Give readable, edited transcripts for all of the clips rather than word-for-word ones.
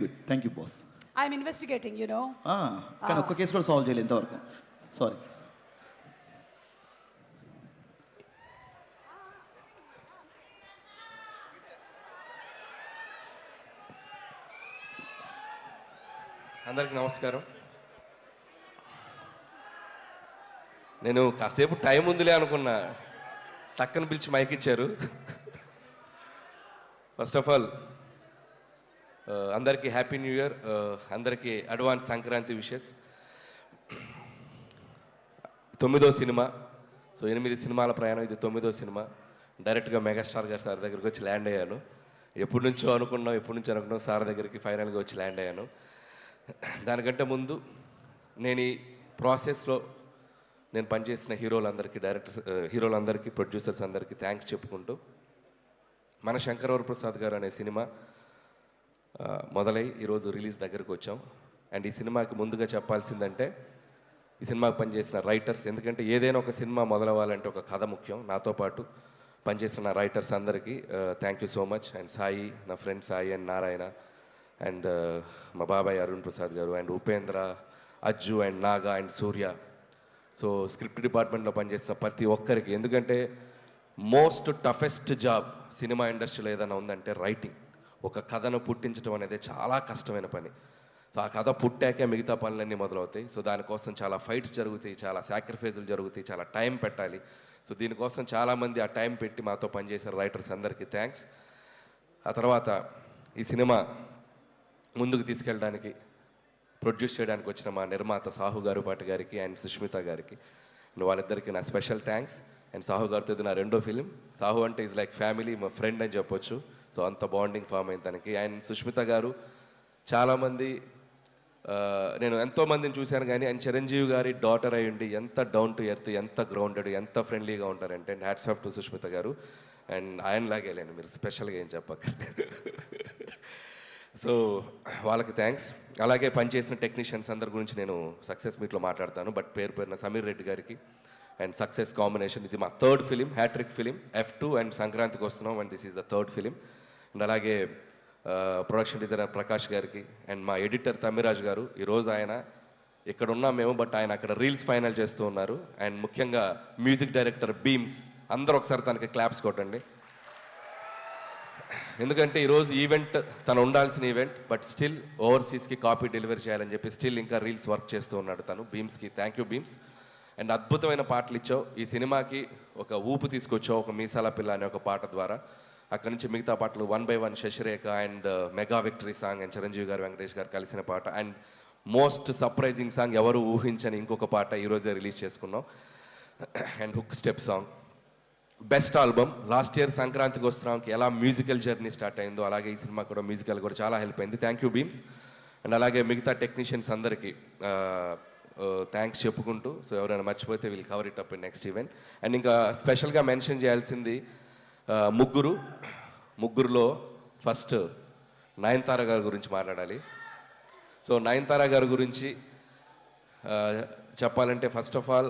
Good. Thank you boss. I'm investigating you know. కానీ ఒక్క case కూడా సాల్వ్ చేయలేదు ఇంతవరకు. సారీ. అందరికి నమస్కారం. నేను కాసేపు టైం ఉందిలే అనుకున్నా, టక్కన పిలిచి మైక్ ఇచ్చారు. ఫస్ట్ ఆఫ్ ఆల్ అందరికీ హ్యాపీ న్యూ ఇయర్, అందరికీ అడ్వాన్స్ సంక్రాంతి విషెస్. 9వ సినిమా, సో 8 సినిమాల ప్రయాణం, ఇది 9వ సినిమా. డైరెక్ట్గా మెగాస్టార్ గారు సార్ దగ్గరికి వచ్చి ల్యాండ్ అయ్యాను. ఎప్పటి నుంచో అనుకున్నాం సార్ దగ్గరికి ఫైనల్గా వచ్చి ల్యాండ్ అయ్యాను. దానికంటే ముందు నేను ఈ ప్రాసెస్లో నేను పనిచేసిన హీరోలందరికీ ప్రొడ్యూసర్స్ అందరికీ థ్యాంక్స్ చెప్పుకుంటూ, మన శంకరవర ప్రసాద్ గారు అనే సినిమా మొదలై ఈరోజు రిలీజ్ దగ్గరకు వచ్చాం. అండ్ ఈ సినిమాకి ముందుగా చెప్పాల్సిందంటే ఈ సినిమాకి పనిచేసిన రైటర్స్, ఎందుకంటే ఏదైనా ఒక సినిమా మొదలవ్వాలంటే ఒక కథ ముఖ్యం. నాతో పాటు పనిచేసిన రైటర్స్ అందరికీ thank you so much. And Sai, నా friend Sai and Narayana, and మా బాబాయ్ అరుణ్ ప్రసాద్ గారు, and Upendra, Ajju and Naga and Surya. So script డిపార్ట్మెంట్లో పనిచేసిన ప్రతి ఒక్కరికి, ఎందుకంటే మోస్ట్ టఫెస్ట్ జాబ్ సినిమా ఇండస్ట్రీలో ఏదైనా ఉందంటే రైటింగ్. ఒక కథను పుట్టించడం అనేది చాలా కష్టమైన పని. సో ఆ కథ పుట్టాకే మిగతా పనులన్నీ మొదలవుతాయి. సో దానికోసం చాలా ఫైట్స్ జరుగుతాయి, చాలా సాక్రిఫైజులు జరుగుతాయి, చాలా టైం పెట్టాలి. సో దీనికోసం చాలామంది ఆ టైం పెట్టి మాతో పనిచేసిన రైటర్స్ అందరికీ థ్యాంక్స్. ఆ తర్వాత ఈ సినిమా ముందుకు తీసుకెళ్ళడానికి, ప్రొడ్యూస్ చేయడానికి వచ్చిన మా నిర్మాత సాహు గారుపాటి గారికి అండ్ సుష్మిత గారికి, వాళ్ళిద్దరికీ నా స్పెషల్ థ్యాంక్స్. అండ్ సాహు గారితో ఇది నా 2వ ఫిలిం. సాహు అంటే ఈజ్ లైక్ ఫ్యామిలీ, మా ఫ్రెండ్ అని చెప్పొచ్చు. సో అంత బాండింగ్ ఫామ్ అయింది తనకి. అండ్ సుష్మిత గారు, చాలామంది నేను ఎంతోమందిని చూశాను కానీ ఆయన చిరంజీవి గారి డాటర్ అయి ఉండి ఎంత డౌన్ టు ఎర్త్, ఎంత గ్రౌండెడ్, ఎంత ఫ్రెండ్లీగా ఉంటారంటే, and hats off to Sushmita గారు. అండ్ ఆయనలాగే లేను, మీరు స్పెషల్గా ఏం చెప్పక. సో వాళ్ళకి థ్యాంక్స్. అలాగే పనిచేసిన టెక్నీషియన్స్ అందరి గురించి నేను సక్సెస్ మీట్లో మాట్లాడతాను, బట్ పేరున సమీర్ రెడ్డి గారికి అండ్ సక్సెస్ కాంబినేషన్. ఇది మా 3rd film, hat trick film, F2. And సంక్రాంతికి వస్తున్నాం, and this is the 3rd film. And అలాగే ప్రొడక్షన్ డిజైనర్ ప్రకాష్ గారికి, అండ్ మా ఎడిటర్ తమ్మిరాజ్ గారు. ఈరోజు ఆయన ఇక్కడ ఉన్నాం మేము, బట్ ఆయన అక్కడ రీల్స్ ఫైనల్ చేస్తూ ఉన్నారు. అండ్ ముఖ్యంగా మ్యూజిక్ డైరెక్టర్ బీమ్స్, అందరూ ఒకసారి తనకి క్లాప్స్ కొట్టండి. ఎందుకంటే ఈరోజు ఈవెంట్ తను ఉండాల్సిన ఈవెంట్, బట్ స్టిల్ ఓవర్సీస్కి కాపీ డెలివరీ చేయాలని చెప్పి స్టిల్ ఇంకా రీల్స్ వర్క్ చేస్తూ ఉన్నాడు తను. బీమ్స్కి థ్యాంక్ యూ బీమ్స్. అండ్ అద్భుతమైన పాటలు ఇచ్చావు, ఈ సినిమాకి ఒక ఊపు తీసుకొచ్చావు, ఒక మీసాల పిల్ల అనే ఒక పాట ద్వారా. అక్కడి నుంచి మిగతా పాటలు 1 by 1, Sasirekha and mega victory song, and Chiranjeevi garu, Venkatesh గారు కలిసిన పాట, అండ్ మోస్ట్ సర్ప్రైజింగ్ సాంగ్, ఎవరు ఊహించని ఇంకొక పాట ఈరోజే రిలీజ్ చేసుకున్నాం, and hook step song. Best album. Last year సంక్రాంతికి వస్తున్నాంకి ఎలా మ్యూజికల్ జర్నీ స్టార్ట్ అయిందో, అలాగే ఈ సినిమా కూడా మ్యూజికల్ కూడా చాలా హెల్ప్ అయింది. Thank you Bheems. అండ్ అలాగే మిగతా టెక్నీషియన్స్ అందరికీ థ్యాంక్స్ చెప్పుకుంటూ, సో ఎవరైనా మర్చిపోతే we'll cover it up in next event. And ఇంకా స్పెషల్గా మెన్షన్ చేయాల్సింది ముగ్గురులో ఫస్ట్ నయనతార గారి గురించి మాట్లాడాలి. సో నయనతార గారి గురించి చెప్పాలంటే, ఫస్ట్ ఆఫ్ ఆల్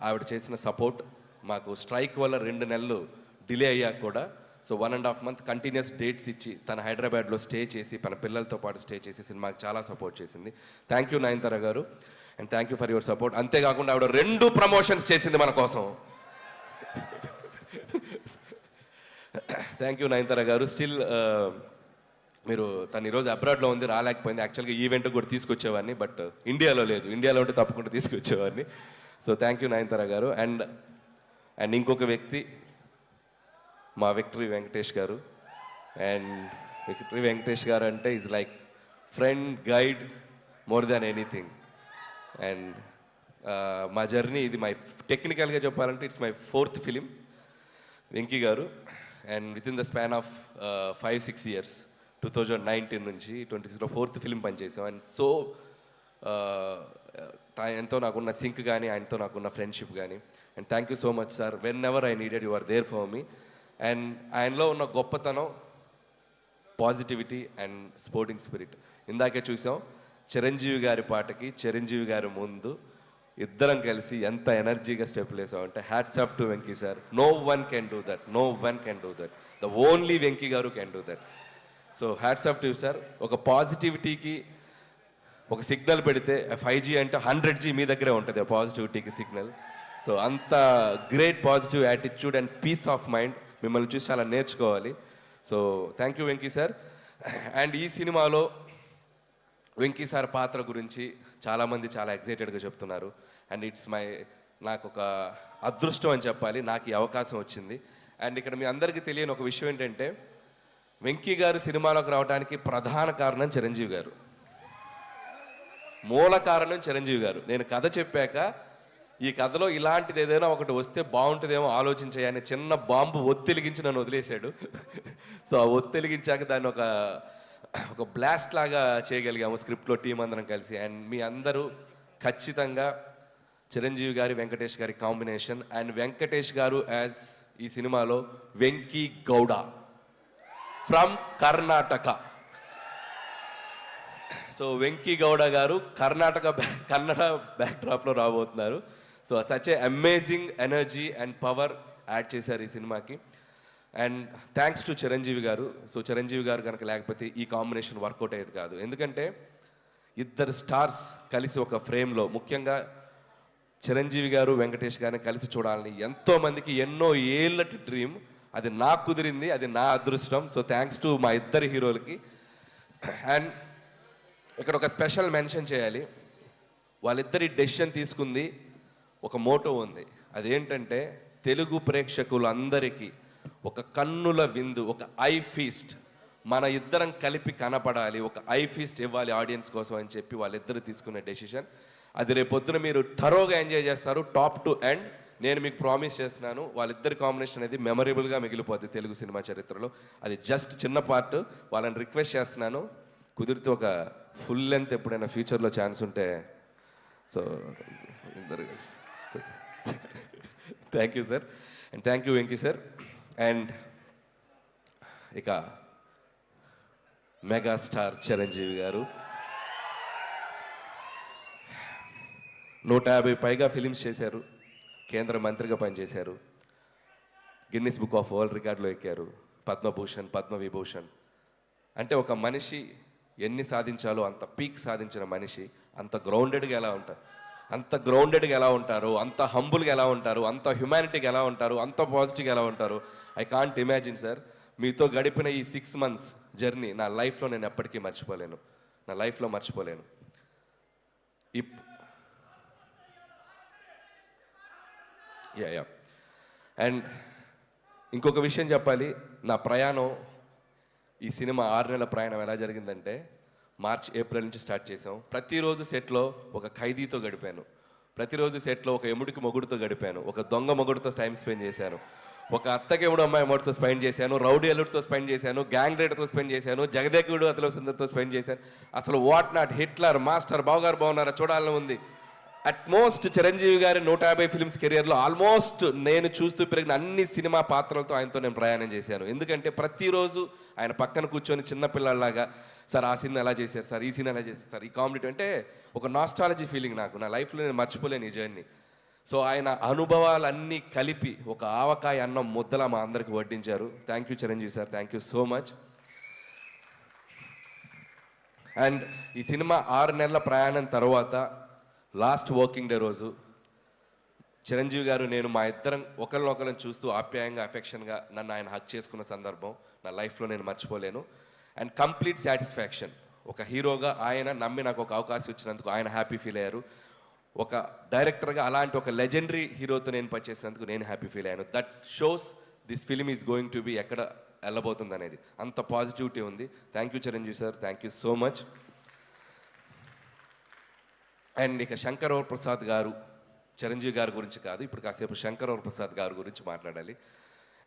ఆవిడ చేసిన సపోర్ట్ మాకు. స్ట్రైక్ వల్ల 2 నెలలు డిలే అయ్యాక కూడా, సో 1.5 month కంటిన్యూస్ డేట్స్ ఇచ్చి తన హైదరాబాద్లో స్టే చేసి, తన పిల్లలతో పాటు స్టే చేసి సినిమాకి చాలా సపోర్ట్ చేసింది. థ్యాంక్ యూ నయనతార గారు, and thank you for your support. అంతేకాకుండా ఆవిడ 2 ప్రమోషన్స్ చేసింది మన కోసం. థ్యాంక్ యూ నయనతార గారు. స్టిల్ మీరు తను ఈరోజు అబ్రాడ్లో ఉంది, రాలేకపోయింది. యాక్చువల్గా ఈవెంట్ కూడా తీసుకొచ్చేవాడిని, బట్ ఇండియాలో లేదు. ఇండియాలో ఉంటే తప్పకుండా తీసుకొచ్చేవాడిని. సో థ్యాంక్ యూ నయనతార గారు. అండ్ ఇంకొక వ్యక్తి మా విక్టరీ వెంకటేష్ గారు. అండ్ విక్టరీ వెంకటేష్ గారు అంటే is like friend, guide, more than anything. And మా జర్నీ ఇది టెక్నికల్గా చెప్పాలంటే it's my 4th film Venky గారు. And with in the span of 5-6 years, 2019 నుంచి 2026లో 4th ఫిలిం పనిచేసాం. అండ్ సో ఎంతో నాకున్న సింక్ కానీ, ఆయనతో నాకున్న ఫ్రెండ్షిప్ కానీ. And thank you so much sir. Whenever I needed you are there for me. And ఆయనలో ఉన్న గొప్పతనం, పాజిటివిటీ అండ్ స్పోర్టింగ్ స్పిరిట్. ఇందాకే చూసాం చిరంజీవి గారి పాటకి, చిరంజీవి గారి ముందు ఇద్దరం కలిసి ఎంత ఎనర్జీగా స్టెప్లు వేసామంటే, hats off to Venky sir. No one can do that, the only Venky గారు can do that. So hats off to sir. ఒక పాజిటివిటీకి ఒక సిగ్నల్ పెడితే 5G అంటే 100G మీ దగ్గరే ఉంటుంది ఆ పాజిటివిటీకి సిగ్నల్. సో అంత great positive attitude and peace of mind మిమ్మల్ని చూసి చాలా నేర్చుకోవాలి. So thank you Venky sir. And ఈ సినిమాలో వెంకీ సార్ పాత్ర గురించి చాలామంది చాలా ఎగ్జైటెడ్గా చెప్తున్నారు. అండ్ నాకు ఒక అదృష్టం అని చెప్పాలి, నాకు ఈ అవకాశం వచ్చింది. అండ్ ఇక్కడ మీ అందరికీ తెలియని ఒక విషయం ఏంటంటే, వెంకీ గారు సినిమాలోకి రావడానికి ప్రధాన కారణం చిరంజీవి గారు, మూల కారణం చిరంజీవి గారు. నేను కథ చెప్పాక ఈ కథలో ఇలాంటిది ఏదైనా ఒకటి వస్తే బాగుంటుందేమో ఆలోచించాయని చిన్న బాంబు ఒత్తెలిగించి నన్ను వదిలేశాడు. సో ఆ ఒత్తెలిగించాక దాన్ని ఒక బ్లాస్ట్ లాగా చేయగలిగాము స్క్రిప్ట్లో టీం అందరం కలిసి. అండ్ మీ అందరూ ఖచ్చితంగా చిరంజీవి గారి వెంకటేష్ గారి కాంబినేషన్, అండ్ వెంకటేష్ గారు యాజ్ ఈ సినిమాలో వెంకీ గౌడ ఫ్రమ్ కర్ణాటక. సో వెంకీ గౌడ గారు కన్నడ బ్యాక్డ్రాప్లో రాబోతున్నారు. So such a amazing energy and power add చేశారు ఈ సినిమాకి. అండ్ థ్యాంక్స్ టు చిరంజీవి గారు. సో చిరంజీవి గారు కనుక లేకపోతే ఈ కాంబినేషన్ వర్కౌట్ అయ్యేది కాదు. ఎందుకంటే ఇద్దరు స్టార్స్ కలిసి ఒక ఫ్రేమ్లో, ముఖ్యంగా చిరంజీవి గారు వెంకటేష్ గారిని కలిసి చూడాలని ఎంతోమందికి ఎన్నో ఏళ్ళటి డ్రీమ్. అది నాకు కుదిరింది, అది నా అదృష్టం. సో థ్యాంక్స్ టు మా ఇద్దరు హీరోలకి. అండ్ ఇక్కడ ఒక స్పెషల్ మెన్షన్ చేయాలి. వాళ్ళిద్దరి డెసిషన్ తీసుకుంది ఒక మోటో ఉంది. అదేంటంటే తెలుగు ప్రేక్షకులందరికీ ఒక కన్నుల విందు, ఒక ఐ ఫీస్ట్, మన ఇద్దరం కలిపి కనపడాలి, ఒక ఐ ఫీస్ట్ ఇవ్వాలి ఆడియన్స్ కోసం అని చెప్పి వాళ్ళిద్దరు తీసుకున్న డెసిషన్. అది రేపొద్దున మీరు థరోగా ఎంజాయ్ చేస్తారు, టాప్ టు ఎండ్. నేను మీకు ప్రామిస్ చేస్తున్నాను, వాళ్ళిద్దరి కాంబినేషన్ అనేది మెమరబుల్గా మిగిలిపోతుంది తెలుగు సినిమా చరిత్రలో. అది జస్ట్ చిన్న పార్ట్. వాళ్ళని రిక్వెస్ట్ చేస్తున్నాను, కుదిరితే ఒక ఫుల్ లెంత్ ఎప్పుడైనా ఫ్యూచర్లో ఛాన్స్ ఉంటే. So thank you sir, and thank you Venky sir. And ఇక మెగాస్టార్ చిరంజీవి గారు 150 పైగా ఫిలిమ్స్ చేశారు, కేంద్ర మంత్రిగా పనిచేశారు, గిన్నిస్ బుక్ ఆఫ్ వరల్డ్ రికార్డులో ఎక్కారు, పద్మభూషణ్, పద్మవిభూషణ్. అంటే ఒక మనిషి ఎన్ని సాధించాలో అంత పీక్ సాధించిన మనిషి అంత గ్రౌండెడ్గా ఎలా ఉంటారు, అంత హంబుల్గా ఎలా ఉంటారు, అంత హ్యుమానిటీగా ఎలా ఉంటారు, అంత పాజిటివ్గా ఎలా ఉంటారు. I can't imagine sir. మీతో గడిపిన ఈ 6 months జర్నీ నా లైఫ్లో నేను ఎప్పటికీ మర్చిపోలేను, నా లైఫ్లో మర్చిపోలేను. యా అండ్ ఇంకొక విషయం చెప్పాలి. నా ప్రయాణం, ఈ సినిమా 6 నెలల ప్రయాణం ఎలా జరిగిందంటే, మార్చ్ ఏప్రిల్ నుంచి స్టార్ట్ చేసాం. ప్రతిరోజు సెట్లో ఒక ఖైదీతో గడిపాను, ప్రతిరోజు సెట్లో ఒక ఎముడికి మొగుడుతో గడిపాను, ఒక దొంగ మొగుడుతో టైం స్పెండ్ చేశాను, ఒక అత్తకెముడు అమ్మాయి మొగుడుతో స్పెండ్ చేశాను, రౌడీ అల్లుడితో స్పెండ్ చేశాను, గ్యాంగ్ రైడర్తో స్పెండ్ చేశాను, జగదేకుడు అతల సుందర్తో స్పెండ్ చేశాను. అసలు వాట్ నాట్, హిట్లర్, మాస్టర్, బావగారు బాగున్నారా చూడాలని ఉంది. అట్మోస్ట్ చిరంజీవి గారి 150 ఫిల్మ్స్ కెరియర్లో ఆల్మోస్ట్ నేను చూస్తూ పెరిగిన అన్ని సినిమా పాత్రలతో ఆయనతో నేను ప్రయాణం చేశాను. ఎందుకంటే ప్రతిరోజు ఆయన పక్కన కూర్చొని చిన్నపిల్లలాగా, సార్ ఆ సినిమా ఎలా చేశారు సార్, ఈ సినిమా ఎలా చేశారు సార్, ఈ కామెడీ అంటే ఒక నాస్టాలజీ ఫీలింగ్ నాకు, నా లైఫ్లో నేను మర్చిపోలేను ఈ జర్నీ. సో ఆయన అనుభవాలన్నీ కలిపి ఒక ఆవకాయ అన్నం ముద్దలా మా అందరికి వడ్డించారు. Thank you Chiranjeevi sir, thank you so much. And ఈ సినిమా 6 నెలల ప్రయాణం తర్వాత లాస్ట్ వర్కింగ్ డే రోజు చిరంజీవి గారు, నేను మా ఇద్దరం ఒకరినొకరిని చూస్తూ ఆప్యాయంగా, అఫెక్షన్గా నన్ను ఆయన హక్ చేసుకున్న సందర్భం నా లైఫ్లో నేను మర్చిపోలేను. And complete satisfaction. ఒక హీరోగా ఆయన నమ్మి నాకు ఒక అవకాశం ఇచ్చినందుకు ఆయన హ్యాపీ ఫీల్ అయ్యారు. ఒక డైరెక్టర్గా అలాంటి ఒక లెజెండరీ హీరోతో నేను పనిచేసినందుకు నేను హ్యాపీ ఫీల్ అయ్యాను. That shows this film is going to be ఎక్కడ వెళ్ళబోతుంది అనేది. అంత పాజిటివిటీ ఉంది. Thank you Chiranjeevi sir, thank you so much. And ఇక శంకర్ ప్రసాద్ గారు, చిరంజీవి గారి గురించి కాదు, ఇప్పుడు కాసేపు శంకర్ ప్రసాద్ గారి గురించి మాట్లాడాలి.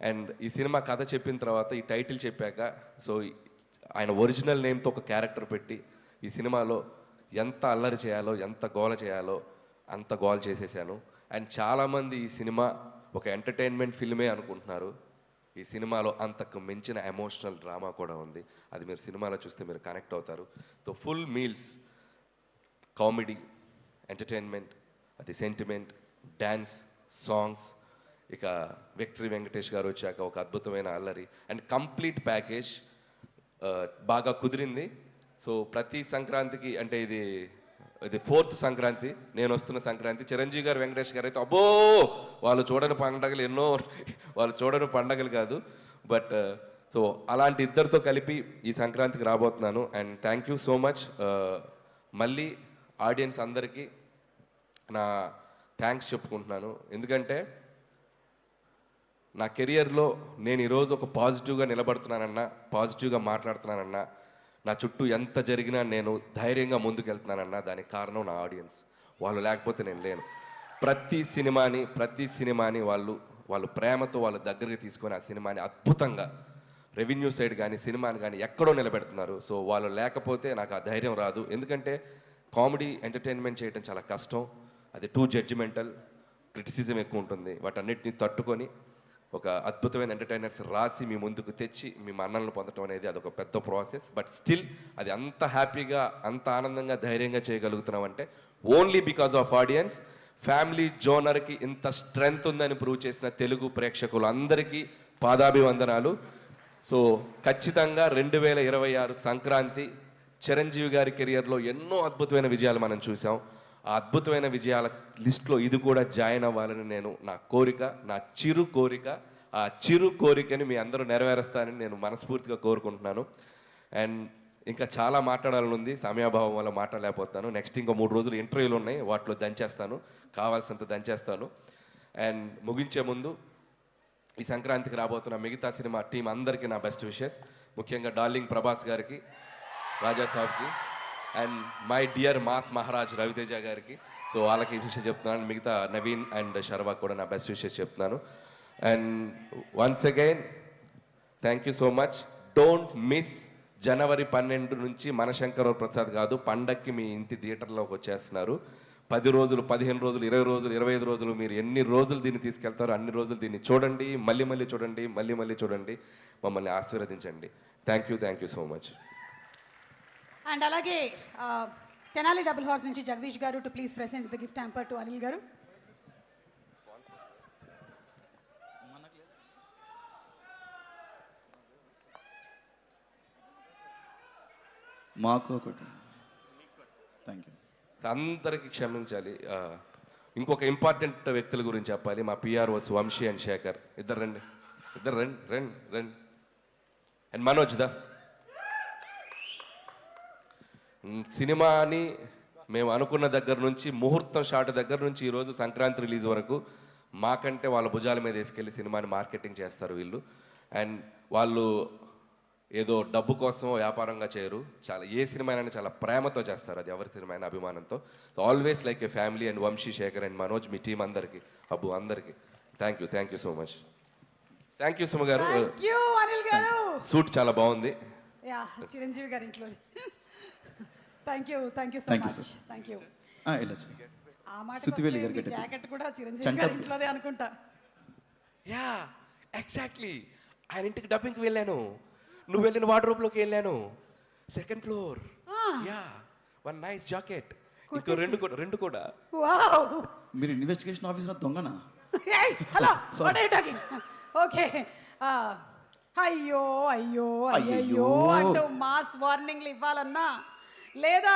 అండ్ ఈ సినిమా కథ చెప్పిన తర్వాత, ఈ టైటిల్ చెప్పాక, సో ఆయన ఒరిజినల్ నేమ్తో ఒక క్యారెక్టర్ పెట్టి ఈ సినిమాలో ఎంత అల్లరి చేయాలో, ఎంత గోల చేయాలో అంత గోల చేసేసాను. అండ్ చాలామంది ఈ సినిమా ఒక ఎంటర్టైన్మెంట్ ఫిల్మే అనుకుంటున్నారు. ఈ సినిమాలో అంతకు మించిన ఎమోషనల్ డ్రామా కూడా ఉంది. అది మీరు సినిమాలో చూస్తే మీరు కనెక్ట్ అవుతారు. So full meals, comedy, entertainment, అది సెంటిమెంట్, డ్యాన్స్, సాంగ్స్, ఇక విక్టరీ వెంకటేష్ గారు వచ్చాక ఒక అద్భుతమైన అల్లరి, అండ్ కంప్లీట్ ప్యాకేజ్. బాగా కుదిరింది. సో ప్రతి సంక్రాంతికి అంటే ఇది 4th సంక్రాంతి, నేను వస్తున్న సంక్రాంతి. చిరంజీవి గారు, వెంకటేష్ గారు అయితే అబ్బో వాళ్ళు చూడని పండగలు ఎన్నో, వాళ్ళు చూడని పండగలు కాదు. బట్ సో అలాంటి ఇద్దరితో కలిపి ఈ సంక్రాంతికి రాబోతున్నాను. And thank you so much. మళ్ళీ ఆడియన్స్ అందరికీ నా థ్యాంక్స్ చెప్పుకుంటున్నాను. ఎందుకంటే నా కెరియర్లో నేను ఈరోజు ఒక పాజిటివ్గా నిలబడుతున్నానన్నా, పాజిటివ్గా మాట్లాడుతున్నానన్నా, నా చుట్టూ ఎంత జరిగినా నేను ధైర్యంగా ముందుకెళ్తున్నానన్నా దానికి కారణం నా ఆడియన్స్. వాళ్ళు లేకపోతే నేను లేను. ప్రతి సినిమాని వాళ్ళు ప్రేమతో వాళ్ళ దగ్గరికి తీసుకొని ఆ సినిమాని అద్భుతంగా రెవెన్యూ సైడ్ కానీ సినిమాని కానీ ఎక్కడో నిలబెడుతున్నారు. సో వాళ్ళు లేకపోతే నాకు ఆ ధైర్యం రాదు. ఎందుకంటే కామెడీ ఎంటర్టైన్మెంట్ చేయడం చాలా కష్టం. అది టూ జడ్జిమెంటల్, క్రిటిసిజం ఎక్కువ ఉంటుంది. వాటన్నిటిని తట్టుకొని ఒక అద్భుతమైన ఎంటర్టైనర్స్ రాసి మీ ముందుకు తెచ్చి మీ మన్నలను పొందడం అనేది అదొక పెద్ద ప్రాసెస్. బట్ స్టిల్ అది అంత హ్యాపీగా, అంత ఆనందంగా, ధైర్యంగా చేయగలుగుతున్నామంటే only because of audience. Family జోనర్కి ఇంత స్ట్రెంగ్త్ ఉందని ప్రూవ్ చేసిన తెలుగు ప్రేక్షకులు అందరికీ పాదాభివందనాలు. సో ఖచ్చితంగా 2026 సంక్రాంతి చిరంజీవి గారి కెరియర్లో ఎన్నో అద్భుతమైన విజయాలు మనం చూసాం. ఆ అద్భుతమైన విజయాల లిస్ట్లో ఇది కూడా జాయిన్ అవ్వాలని నేను నా కోరిక, నా చిరు కోరిక. ఆ చిరు కోరికని మీ అందరూ నెరవేరుస్తానని నేను మనస్ఫూర్తిగా కోరుకుంటున్నాను. అండ్ ఇంకా చాలా మాట్లాడాలని ఉంది, సమయాభావం వల్ల మాట్లాడలేకపోతాను. నెక్స్ట్ ఇంకో 3 రోజులు ఇంటర్వ్యూలు ఉన్నాయి, వాటిలో దంచేస్తాను, కావాల్సినంత దంచేస్తాను. అండ్ ముగించే ముందు ఈ సంక్రాంతికి రాబోతున్న మిగతా సినిమా టీం అందరికీ నా బెస్ట్ విషెస్. ముఖ్యంగా డార్లింగ్ ప్రభాస్ గారికి, రాజా సాబ్కి, and my dear mass Maharaj Raviteja గారికి. సో వాళ్ళకి విషయం చెప్తున్నాను. మిగతా నవీన్ అండ్ శర్వాకి కూడా నా బెస్ట్ విషెస్ చెప్తున్నాను. And once again thank you so much. Don't miss జనవరి 12 నుంచి మనశంకర్ ప్రసాద్ కాదు, పండక్కి మీ ఇంటి థియేటర్లోకి వచ్చేస్తున్నారు. 10 రోజులు, 15 రోజులు, 20 రోజులు, 25 రోజులు, మీరు ఎన్ని రోజులు దీన్ని తీసుకెళ్తారో అన్ని రోజులు దీన్ని చూడండి, మళ్ళీ చూడండి, మళ్ళీ చూడండి, మమ్మల్ని ఆశీర్వదించండి. Thank you so much. And అలాగే తెనాలి డబుల్ హార్స్ నుంచి జగదీష్ గారు to please present the gift hamper to Anil గారు. మాకు ఒకటి. Thank you. అందరికీ క్షమించాలి. ఇంకొక ఇంపార్టెంట్ వ్యక్తుల గురించి చెప్పాలి. మా పిఆర్ఓస్ వంశీ అండ్ శేఖర్. ఇద్దరు రండి. అండ్ మనోజ్ దా. సినిమాని మేము అనుకున్న దగ్గర నుంచి, ముహూర్తం షాట్ దగ్గర నుంచి ఈరోజు సంక్రాంతి రిలీజ్ వరకు మాకంటే వాళ్ళ భుజాల మీద వేసుకెళ్ళి సినిమాని మార్కెటింగ్ చేస్తారు వీళ్ళు. అండ్ వాళ్ళు ఏదో డబ్బు కోసమో వ్యాపారంగా చేయరు. చాలా ఏ సినిమా అయినా చాలా ప్రేమతో చేస్తారు. అది ఎవరి సినిమా అయినా అభిమానంతో. So always like a family. And Vamsi, Shekar and Manoj, మీ టీం అందరికీ, అబ్బు అందరికీ thank you so much. Thank you Suma garu. Anil గారు సూట్ చాలా బాగుంది. యా, చిరంజీవి గారి ఇంట్లో. Thank you so Thank you, much. sir. Thank you. వెళ్ళొచ్చు. ఆ మాట సుత్తివేలి గారు కట్టారు. జాకెట్ కూడా చిరంజీవి చంట- గారి ఇంట్లోదే అనుకుంటా. Yeah exactly. ఆయన ఇంటికి డబ్బింగ్కి వెళ్ళాను, నువ్వు వెళ్ళిన వార్డ్రోబ్లోకి వెళ్ళాను. 2nd floor. Yeah, 1 nice jacket. ఇంకో రెండు కూడా. వావ్. మీరు ఇన్వెస్టిగేషన్ ఆఫీసర్ దొంగనా? Hello, what are you talking? Okay. అయ్యో అయ్యయ్యో. అంటూ మాస్ వార్నింగ్లు ఇవ్వాలన్నా లేదా